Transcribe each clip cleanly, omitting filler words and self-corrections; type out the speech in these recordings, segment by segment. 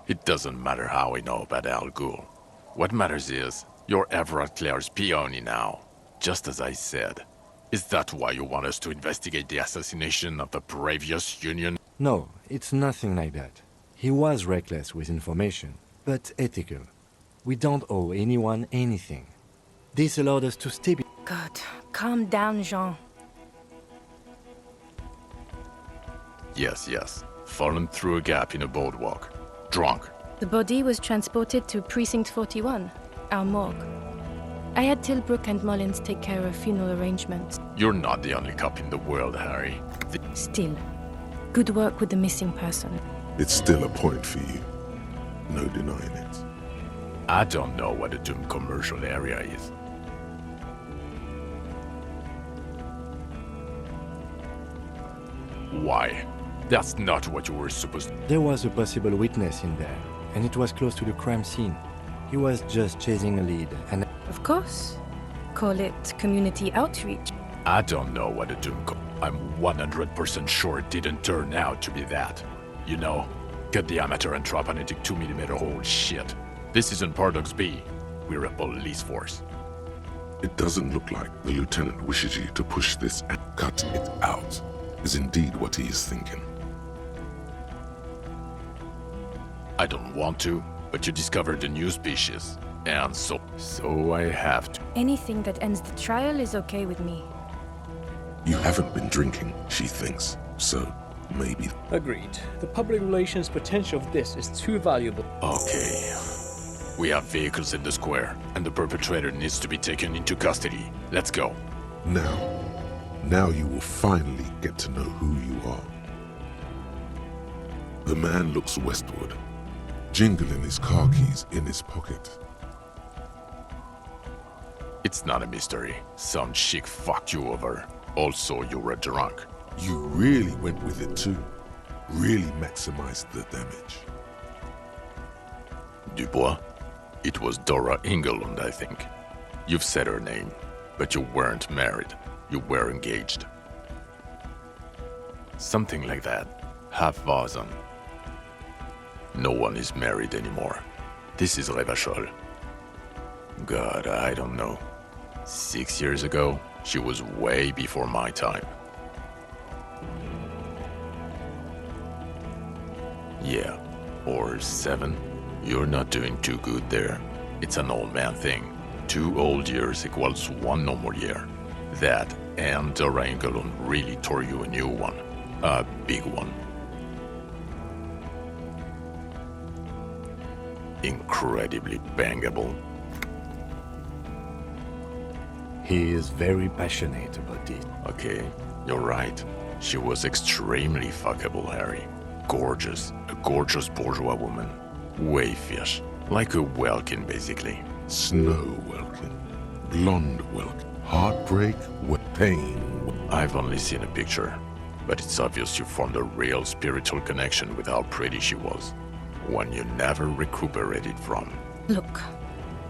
It doesn't matter how we know about Al Ghul. What matters is, you're Everett Claire's peony now. Just as I said. Is that why you want us to investigate the assassination of the previous Union? No, it's nothing like that. He was reckless with information, but ethical. We don't owe anyone anything. This allowed us to stay. God, calm down, Jean. Yes. Fallen through a gap in a boardwalk. Drunk. The body was transported to Precinct 41, our morgue. I had Tilbrook and Mullins take care of funeral arrangements. You're not the only cop in the world, Harry. Still, good work with the missing person. It's still a point for you. No denying it. I don't know what a doomed commercial area is. Why? That's not what you were supposed to... There was a possible witness in there, and it was close to the crime scene. He was just chasing a lead, and... Of course. Call it community outreach. I don't know what a doomed I'm 100% sure it didn't turn out to be that. You know, cut diameter and troponetic 2mm hole shit. This isn't Paradox B. We're a police force. It doesn't look like the lieutenant wishes you to push this and cut it out, is indeed what he is thinking. I don't want to, but you discovered a new species. And so I have to. Anything that ends the trial is okay with me. You haven't been drinking, she thinks, so maybe... Agreed. The public relations potential of this is too valuable. Okay. We have vehicles in the square, and the perpetrator needs to be taken into custody. Let's go. Now you will finally get to know who you are. The man looks westward, jingling his car keys in his pocket. It's not a mystery. Some chick fucked you over. Also, you were drunk. You really went with it too. Really maximized the damage. Dubois? It was Dora Engelund, I think. You've said her name, but you weren't married. You were engaged. Something like that. Half Vazon. No one is married anymore. This is Revachol. God, I don't know. 6 years ago, she was way before my time. Yeah, or 7. You're not doing too good there. It's an old man thing. 2 old years equals 1 normal year. That and Dora Engelund really tore you a new one. A big one. Incredibly bangable. He is very passionate about it. Okay, you're right. She was extremely fuckable, Harry. Gorgeous. A gorgeous bourgeois woman. Way fish. Like a Welkin, basically. Snow Welkin. Blonde Welkin. Heartbreak with pain. I've only seen a picture, but it's obvious you formed a real spiritual connection with how pretty she was. One you never recuperated from. Look,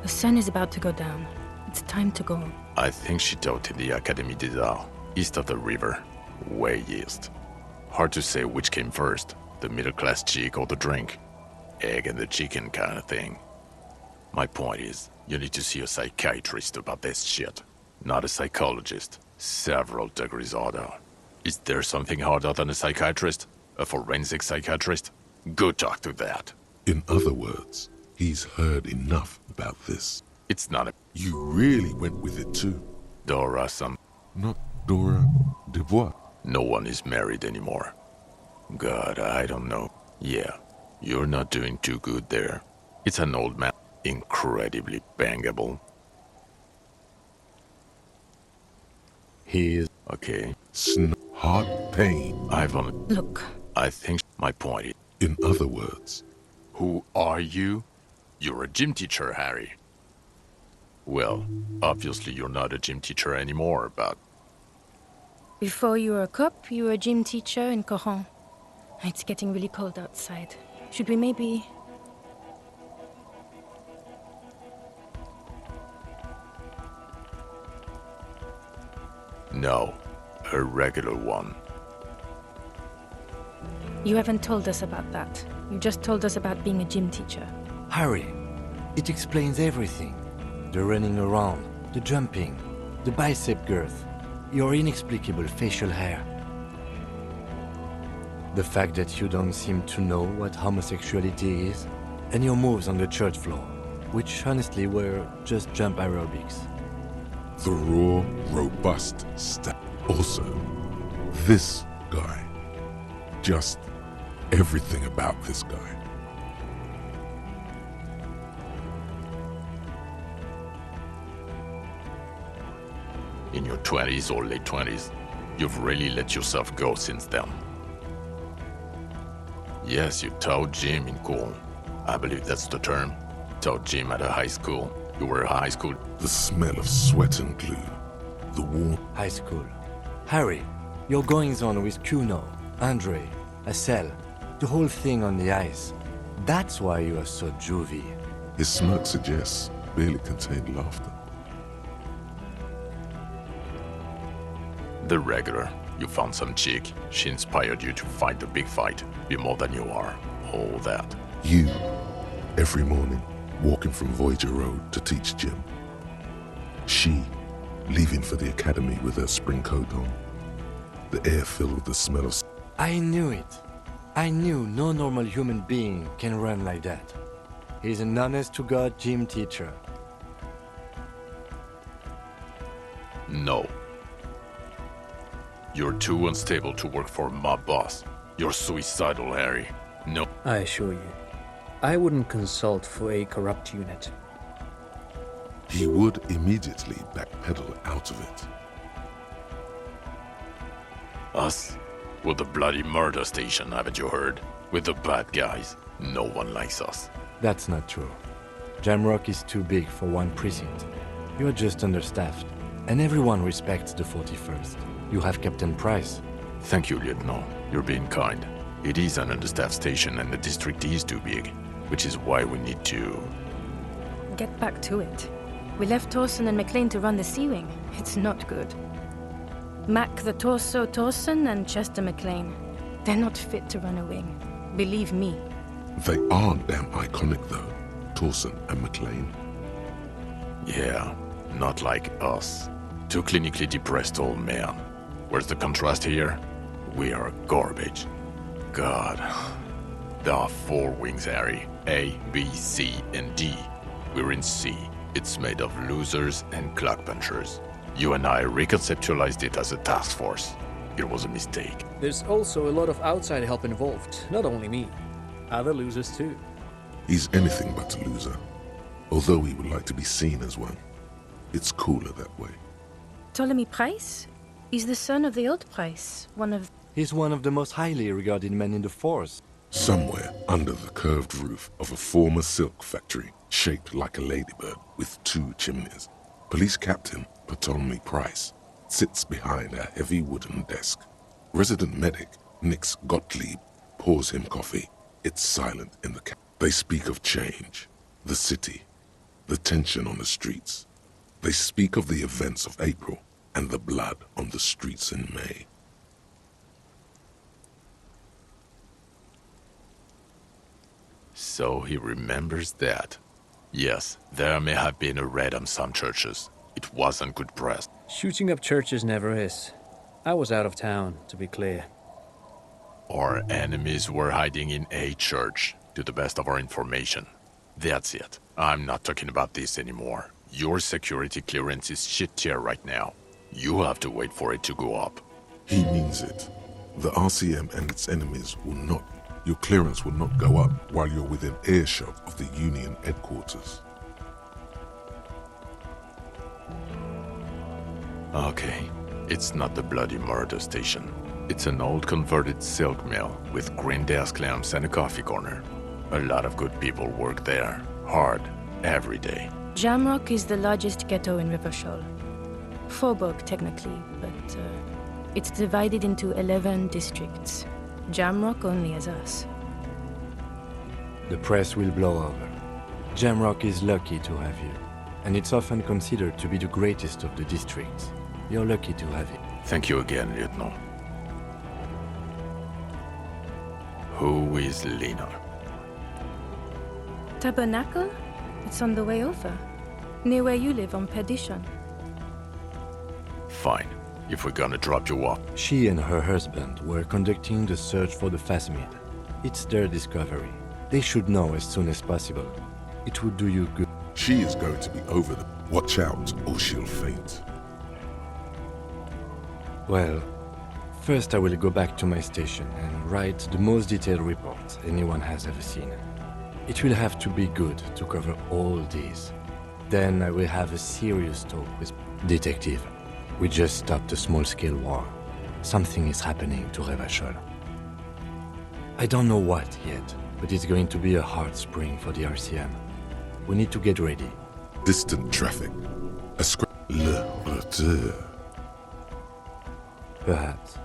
the sun is about to go down. It's time to go. I think she taught in the Académie des Arts, east of the river. Way east. Hard to say which came first, the middle-class chick or the drink. Egg and the chicken kind of thing. My point is, you need to see a psychiatrist about this shit. Not a psychologist. Several degrees harder. Is there something harder than a psychiatrist? A forensic psychiatrist? Go talk to that. In other words, he's heard enough about this. It's not a... You really went with it too. Dora Not Dora Dubois. No one is married anymore. God, I don't know. Yeah, you're not doing too good there. It's an old man. Incredibly bangable. He is... Okay. Heart pain. I've only... Look. I think my point is... In other words... Who are you? You're a gym teacher, Harry. Well, obviously you're not a gym teacher anymore, but... Before you were a cop, you were a gym teacher in Coron. It's getting really cold outside. Should we maybe... No, a regular one. You haven't told us about that. You just told us about being a gym teacher. Harry, it explains everything. The running around, the jumping, the bicep girth, your inexplicable facial hair. The fact that you don't seem to know what homosexuality is, and your moves on the church floor, which honestly were just jump aerobics. The raw, robust step. Also, this guy. Just everything about this guy. In your 20s or late 20s, you've really let yourself go since then. Yes, you taught gym in school. I believe that's the term. Taught gym at a high school. You were a high school. The smell of sweat and glue. The warm. High school. Harry, your goings-on with Kuno, Andre, Acel, the whole thing on the ice. That's why you are so juvie. His smirk suggests barely contained laughter. The regular. You found some chick. She inspired you to fight the big fight. Be more than you are. All that. You, every morning, walking from Voyager Road to teach gym. She, leaving for the academy with her spring coat on. The air filled with the smell of... I knew it. I knew no normal human being can run like that. He's an honest-to-God gym teacher. No. You're too unstable to work for my boss. You're suicidal, Harry. No. I assure you, I wouldn't consult for a corrupt unit. He would immediately backpedal out of it. Us? We're the bloody murder station, haven't you heard? We're the bad guys. No one likes us. That's not true. Jamrock is too big for one precinct. You're just understaffed, and everyone respects the 41st. You have Captain Price. Thank you, Lieutenant. You're being kind. It is an understaffed station and the district is too big, which is why we need to... Get back to it. We left Torsen and McLean to run the Sea Wing. It's not good. Mac the Torso Torsen and Chester McLean. They're not fit to run a wing. Believe me. They are damn iconic though, Torsen and McLean. Yeah, not like us. Two clinically depressed old men. Where's the contrast here? We are garbage. God. There are 4 wings, Harry. A, B, C, and D. We're in C. It's made of losers and clock punchers. You and I reconceptualized it as a task force. It was a mistake. There's also a lot of outside help involved, not only me. Other losers too. He's anything but a loser, although he would like to be seen as one. It's cooler that way. Ptolemy Price? He's the son of the old Price, He's one of the most highly regarded men in the force. Somewhere under the curved roof of a former silk factory, shaped like a ladybird with 2 chimneys, Police Captain Ptolemy Price sits behind a heavy wooden desk. Resident medic Nix Gottlieb pours him coffee. It's silent in the cabin. They speak of change, the city, the tension on the streets. They speak of the events of April and the blood on the streets in May. So he remembers that. Yes, there may have been a raid on some churches. It wasn't good press. Shooting up churches never is. I was out of town, to be clear. Our enemies were hiding in a church, to the best of our information. That's it. I'm not talking about this anymore. Your security clearance is shit tier right now. You have to wait for it to go up. He means it. The RCM and its enemies will not. Your clearance will not go up while you're within earshot of the Union headquarters. Okay, it's not the bloody murder station. It's an old converted silk mill with green desk lamps and a coffee corner. A lot of good people work there, hard, every day. Jamrock is the largest ghetto in Rivershoal. Faubourg, technically, but it's divided into 11 districts. Jamrock only has us. The press will blow over. Jamrock is lucky to have you, and it's often considered to be the greatest of the districts. You're lucky to have it. Thank you again, Lieutenant. Who is Lena? Tabernacle? It's on the way over. Near where you live on Perdition. Fine, if we're gonna drop you off. She and her husband were conducting the search for the Phasmid. It's their discovery. They should know as soon as possible. It would do you good. She is going to be over the... Watch out, or she'll faint. Well, first I will go back to my station and write the most detailed report anyone has ever seen. It will have to be good to cover all these. Then I will have a serious talk with Detective. We just stopped a small-scale war. Something is happening to Revachol. I don't know what yet, but it's going to be a hard spring for the RCM. We need to get ready. Distant traffic. A Le retour. Perhaps.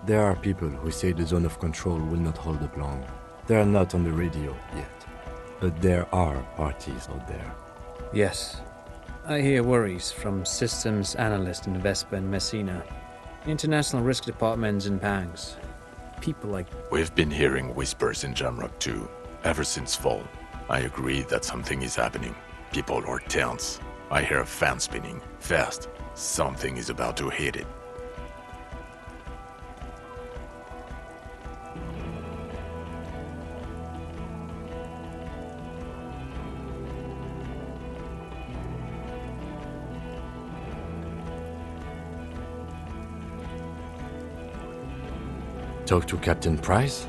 There are people who say the zone of control will not hold up long. They are not on the radio yet. But there are parties out there. Yes. I hear worries from systems analysts in Vespa and Messina. International risk departments in Pangs. People like... We've been hearing whispers in Jamrock too, ever since fall. I agree that something is happening. People are tense. I hear a fan spinning, fast. Something is about to hit it. Talk to Captain Price?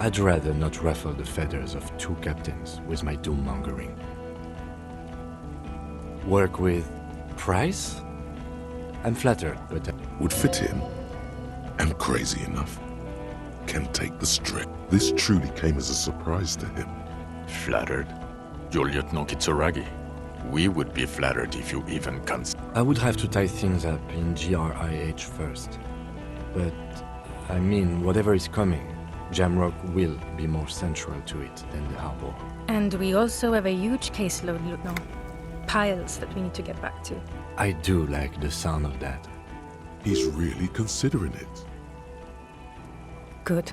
I'd rather not ruffle the feathers of two captains with my doom-mongering. Work with Price? I'm flattered, but... Would fit him. And crazy enough. Can take the strip. This truly came as a surprise to him. Flattered? You're Lieutenant Kitsuragi. We would be flattered if you even consider. I would have to tie things up in GRIH first. But, I mean, whatever is coming, Jamrock will be more central to it than the harbor. And we also have a huge caseload, Lieutenant. Piles that we need to get back to. I do like the sound of that. He's really considering it. Good.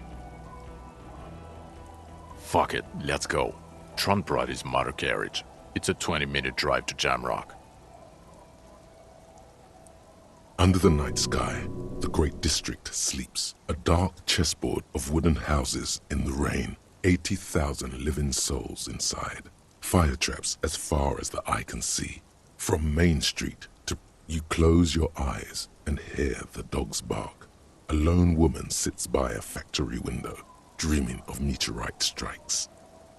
Fuck it, let's go. Tron brought his motor carriage. It's a 20-minute drive to Jamrock. Under the night sky, the great district sleeps. A dark chessboard of wooden houses in the rain. 80,000 living souls inside. Fire traps as far as the eye can see. From Main Street to... You close your eyes and hear the dogs bark. A lone woman sits by a factory window, dreaming of meteorite strikes.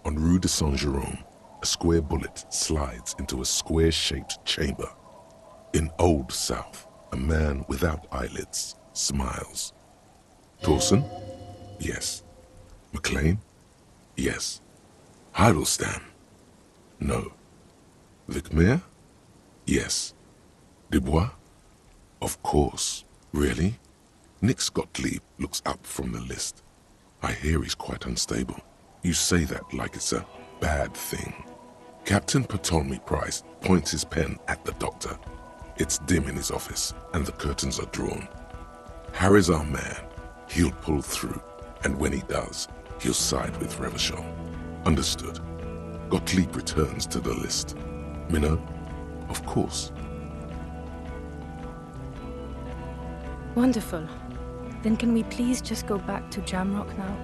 On Rue de Saint-Jérôme, a square bullet slides into a square-shaped chamber. In Old South, a man without eyelids smiles. Torsen? Yes. McLean? Yes. Heidelstam? No. Vicmere? Yes. Dubois? Of course. Really? Nix Gottlieb looks up from the list. I hear he's quite unstable. You say that like it's a bad thing. Captain Ptolemy Price points his pen at the doctor. It's dim in his office, and the curtains are drawn. Harry's our man. He'll pull through, and when he does, he'll side with Revachol. Understood. Gottlieb returns to the list. Minnow? Of course. Wonderful. Then can we please just go back to Jamrock now?